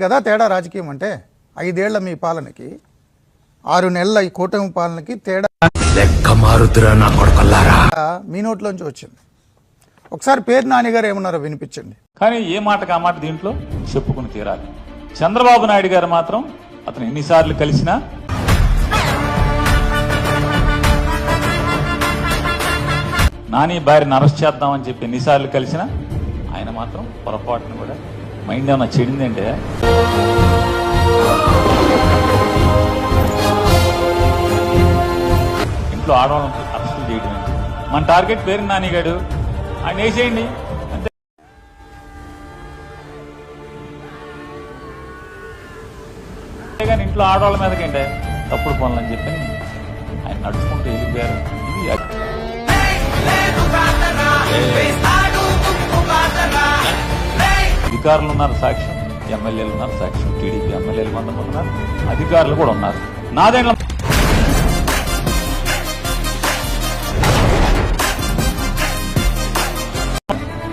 కదా తేడా రాజకీయం అంటే 5 ఏళ్ల మీ పాలనకి 6 నెలల ఈ కూటమి పాలనకి తేడా లెక్క మారుతురా నా కొడుకుల్లారా. మీ నోట్లోంచి వచ్చింది. ఒకసారి పేరు నాని గారు ఏమన్నారో వినిపించండి. కానీ ఏ మాటకు ఆ మాట దీంట్లో చెప్పుకుని తీరాలి. చంద్రబాబు నాయుడు గారు మాత్రం అతను ఎన్నిసార్లు కలిసినా నాని భార్యను అరెస్ట్ చేద్దామని చెప్పి ఎన్నిసార్లు కలిసినా ఆయన మాత్రం పొరపాటును కూడా మైండ్ ఏమన్నా చెడిందంటే ఇంట్లో ఆడవాళ్ళని అరెస్టులు చేయడం మన టార్గెట్ పేరు నానిగాడు ఆయన వేసేయండి అంతే. కానీ ఇంట్లో ఆడవాళ్ళ మీదకంటే తప్పుడు పనులని చెప్పి ఆయన నడుచుకుంటూ వెళ్ళిపోయారు. ఇది అధికారులు ఉన్నారు సాక్ష్యం, ఎమ్మెల్యేలు ఉన్నారు సాక్ష్యం, టీడీపీ ఎమ్మెల్యేలు కొంతమంది ఉన్నారు, అధికారులు కూడా ఉన్నారు. నాదేంట్లో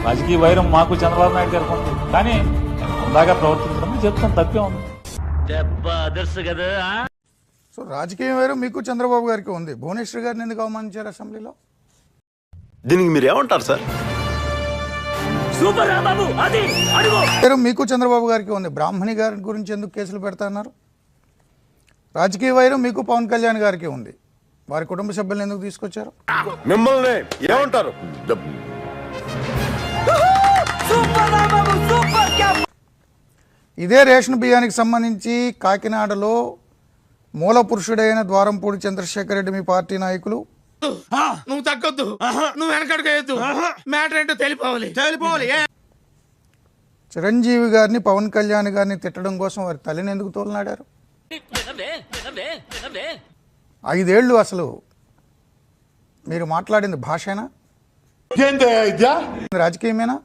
రాజకీయ వైరం మాకు చంద్రబాబు నాయుడు గారికి ఉంది, కానీ అందాగా ప్రవర్తించడం చెప్తాను తప్పే ఉంది. సో రాజకీయ వైరం మీకు చంద్రబాబు గారికి ఉంది. భువనేశ్వర్ గారిని ఎందుకు అవమానించారు అసెంబ్లీలో? దీనికి మీరు ఏమంటారు సార్? మీకు చంద్రబాబు గారికి ఉంది. బ్రాహ్మణి గారి గురించి ఎందుకు కేసులు పెడతాన్నారు? రాజకీయ వైరం మీకు పవన్ కళ్యాణ్ గారికి ఉంది. వారి కుటుంబ సభ్యులను ఎందుకు తీసుకొచ్చారు? మిమ్మల్ని ఏమంటారు? ఇదే రేషన్ బియ్యానికి సంబంధించి కాకినాడలో మూల పురుషుడైన ద్వారంపూడి చంద్రశేఖర్ రెడ్డి మీ పార్టీ నాయకులు నువ్వు తగ్గొద్దు, నువ్వు వెనకడుగేయద్దు, మ్యాటర్ ఏంటో తెలిపోవాలి. చిరంజీవి గారిని పవన్ కళ్యాణ్ గారిని తిట్టడం కోసం వారి తల్లిని ఎందుకు తోలనాడారు? 5 ఏళ్ళు అసలు మీరు మాట్లాడింది భాషేనా, రాజకీయమేనా?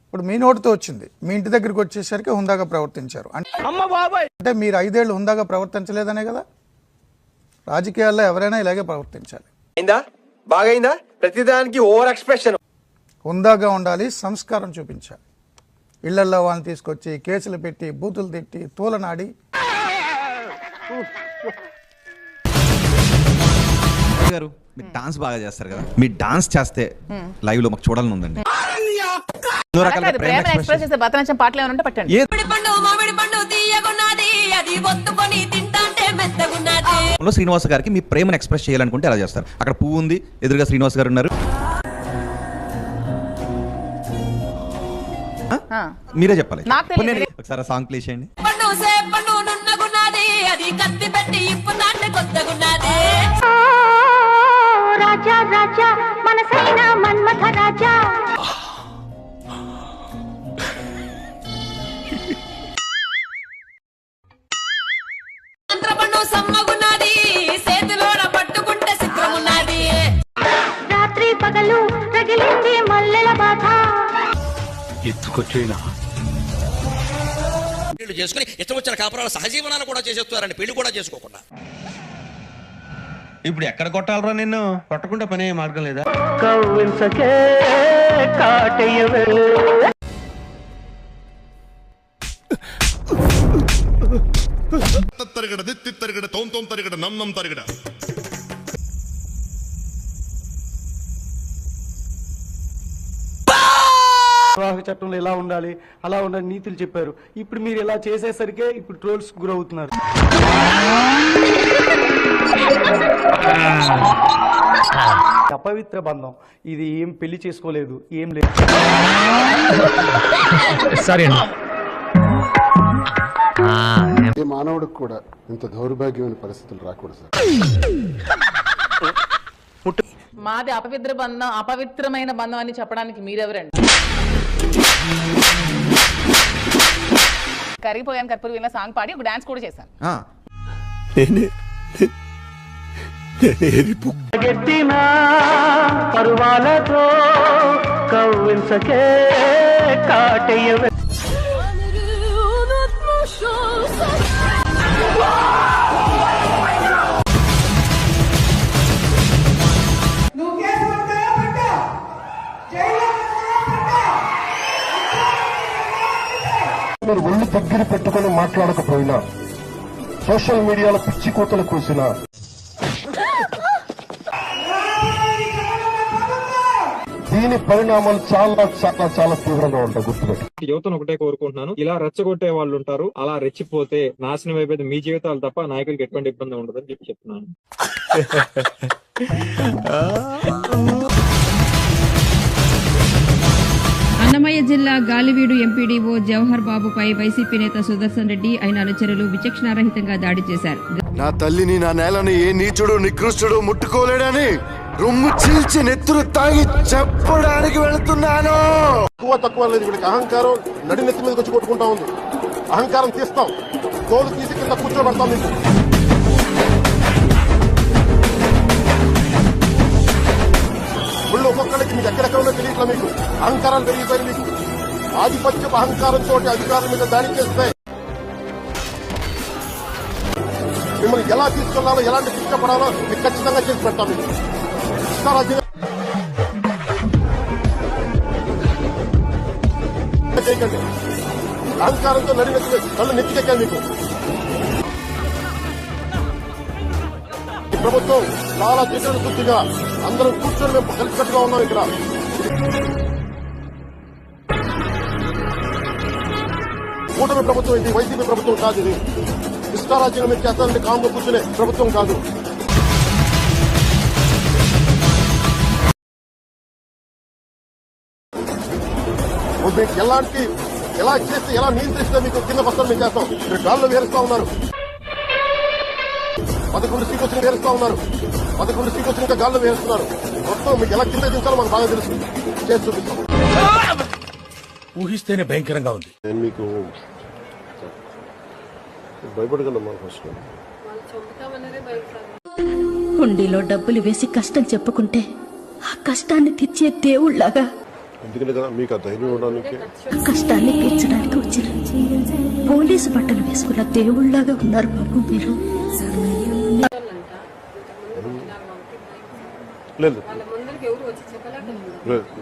ఇప్పుడు మీ నోటితో వచ్చింది. మీ ఇంటి దగ్గరికి వచ్చేసరికి హుందాగా ప్రవర్తించారు అంటే మీరు 5 ఏళ్ళు హుందాగా ప్రవర్తించలేదనే కదా. రాజకీయాల్లో ఎవరైనా ఇలాగే ప్రవర్తించాలి. బాగైందా? ప్రతిదానికి ఓవర్ ఎక్స్ప్రెషన్. హుందాగా ఉండాలి, సంస్కారం చూపించాలి. ఇళ్లల్లో వాళ్ళని తీసుకొచ్చి కేసులు పెట్టి బూతులు తిట్టి తూలనాడి గారు మీరు డాన్స్ బాగా చేస్తారు కదా, మీరు డాన్స్ చేస్తే లైవ్ లో మాకు చూడాలని ఉందండి. శ్రీనివాస్ గారికి మీ ప్రేమను ఎక్స్ప్రెస్ చేయాలనుకుంటే ఎలా చేస్తారు? అక్కడ పువ్వు ఉంది, ఎదురుగా శ్రీనివాస్ గారు ఉన్నారు, మీరే చెప్పాలి. ఒకసారి సాంగ్ ప్లే చేయండి. రాజా రాజా మనసైన మన్మథ రాజా రాత్రి పగలు రగిలింది మల్లెల బాధ ఎత్తుకొచ్చేనా చేసుకుని ఇష్టం వచ్చిన కాపురాలు సహజీవనాలు కూడా చేసేస్తారండి, పెళ్లి కూడా చేసుకోకుండా. ఇప్పుడు ఎక్కడ కొట్టాలరా నిన్ను? కొట్టకుండా పనే మార్గం లేదా? తరగడ దిత్తి తరగడ తోం తరగడ నన్నం తరగడ. వివాహ చట్టంలో ఎలా ఉండాలి, అలా ఉండాలి నీతులు చెప్పారు. ఇప్పుడు మీరు ఇలా చేసేసరికి ఇప్పుడు ట్రోల్స్ గురవుతున్నారు. అపవిత్ర బంధం ఇది. ఏం పెళ్లి చేసుకోలేదు, ఏం లేదు. ఏ మానవుడికి కూడా ఇంత దౌర్భాగ్యమైన పరిస్థితులు రాకూడదు సార్. మాది అపవిత్ర బంధం, అపవిత్రమైన బంధం అని చెప్పడానికి మీరెవరండి? కరిగిపోయాను కర్పూర వీణ సాంగ్ పాడి ఒక డాన్స్ కూడా చేశాను. పరువాలతో కవ్వించకే కాటయ్య మీరు ఒళ్ళు దగ్గర పెట్టుకుని మాట్లాడకపోయినా సోషల్ మీడియాలో పిచ్చి కూతలు కూసిన దీని పరిణామాలు చాలా చాలా చాలా తీవ్రంగా ఉంటాయి. గుర్తుపెట్టి యువతను ఒకటే కోరుకుంటున్నాను, ఇలా రెచ్చగొట్టే వాళ్ళు ఉంటారు, అలా రెచ్చిపోతే నాశనం అయిపోతే మీ జీవితాలు తప్ప నాయకులకి ఎటువంటి ఇబ్బంది ఉండదని చెప్పి చెప్తున్నాను. అన్నమయ్య జిల్లా గాలివీడు ఎంపీడీఓ జవహర్ బాబుపై వైసీపీ నేత సుదర్శన్ రెడ్డి ఆయన అనుచరులు విచక్షణారహితంగా దాడి చేశారు. నా తల్లిని నా నేలని ఏ నీచుడు నికృష్టుడు ముట్టుకోలేడని రొమ్ము చీల్చి నెత్తురు తాగి చెప్పడానికి వెళుతున్నాను. తక్కువ లేదు వీడికి అహంకారం నడి నెత్తి మీదకి వచ్చి కొట్టుకుంటా ఉంది. అహంకారం తీస్తాం, తోలు తీసి కింద కూర్చోబెడతాం. మీకు ఒళ్ళు ఒక్కొక్కరికి మీకు ఎక్కడెక్కడ ఉన్నా తెలియట్లా. మీకు అహంకారాలు పెరిగిపోయి మీకు ఆధిపత్య అహంకారంతో అధికారుల మీద దాడి చేస్తే మిమ్మల్ని ఎలా తీసుకెళ్లాలో ఎలాంటి శిక్ష పడాలో మీకు ఖచ్చితంగా చేసి పెడతాం. మీకు చేయకండి. అహంకారంతో కళ్ళు నెత్తికెక్కాలి. మీకు ఈ ప్రభుత్వం చాలా చిన్న శుద్ధిగా అందరం కూర్చొని మేము కలిసికట్టుగా ఉన్నాం. ఇక్కడ కూటమి ప్రభుత్వం ఇది, వైసీపీ ప్రభుత్వం కాదు. ఇది ఇష్టారాజ్యంగా మీరు చేస్తారంటే కాంగ్రెస్ కూర్చునే ప్రభుత్వం కాదు. మీకు ఎలా చేస్తే ఎలా నియంత్రిస్తే మీకు కింద పస్తాలు మేము చేస్తాం. మీరు గాల్లో వేరుస్తా ఉన్నారు. 11 సీట్ వచ్చిన వేరుస్తా ఉన్నారు. 11 సీట్ వచ్చిన గాల్లో వేరుస్తున్నారు. మొత్తం మీకు ఎలా కింద దించాలో మాకు బాగా తెలుసు. చేసి చూపిస్తాం. ఊహిస్తేనే భయంకరంగా ఉంది. నేను మీకు భయపడగలను. మా ఫస్ట్ హుండీలో డబ్బులు వేసి కష్టం చెప్పుకుంటే ఆ కష్టాన్ని తీర్చే దేవుళ్లాగా, ఎందుకంటే కదా మీకు ఆ ధైర్యం ఇవ్వడానికి, కష్టాన్ని తీర్చడానికి వచ్చిన పోలీసు బట్టలు వేసుకున్న దేవుళ్లాగా ఉన్నారు బాబు మీరు. లేదు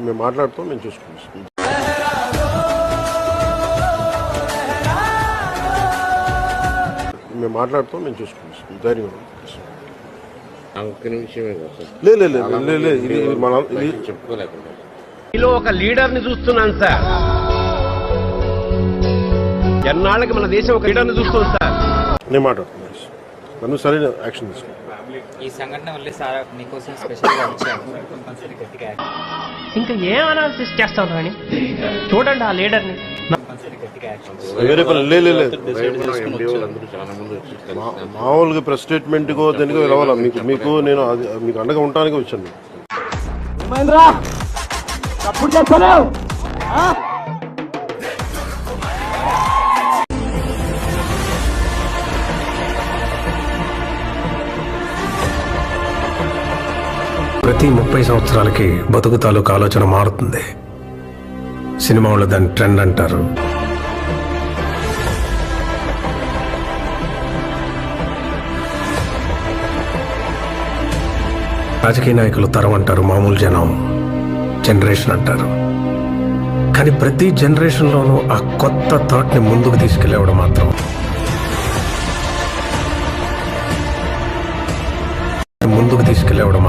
మేము మాట్లాడుతాం, మేము చూసుకుంటాం. మేము మాట్లాడుతాం, మేము చూసుకుంటాం. ధైర్యం చెప్పుకోలేకుండా మీలో ఒక లీడర్ ని చూస్తున్నాను సార్. ఎన్నాళ్ళకి మన దేశం ఒక లీడర్ ని చూస్తుంది సార్. నేను మాట్లాడుతున్నాను. నన్ను సరైన యాక్షన్ తీసుకున్నాను. ఈ సంఘటన వల్లే సార్ మీకోసం స్పెషల్ గా వచ్చాము. ఇంకా ఏం అనాలిసిస్ చేస్తాం రాని చూడండి ఆ లీడర్ ని. వేరే పని మామూలుగా ప్రెస్ స్టేట్మెంట్ కో దేనికో రావాలా మీకు నేను మీకు అండగా ఉండటానికి వచ్చాను. ప్రతి 30 సంవత్సరాలకి బతుకు తాలూకు ఆలోచన మారుతుంది. సినిమా వాళ్ళు దాన్ని ట్రెండ్ అంటారు. రాజకీయ నాయకులు తరం అంటారు, మామూలు జనం జనరేషన్ అంటారు. కానీ ప్రతి జనరేషన్లోనూ ఆ కొత్త థాట్ని ముందుకు తీసుకెళ్ళేవాడు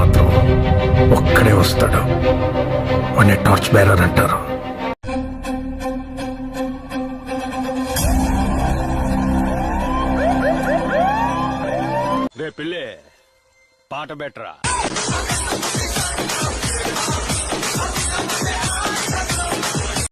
మాత్రం ఒక్కడే వస్తాడు. వాడిని టార్చ్ బేరర్ అంటారు. రే పిల్లే పాట బెటరా.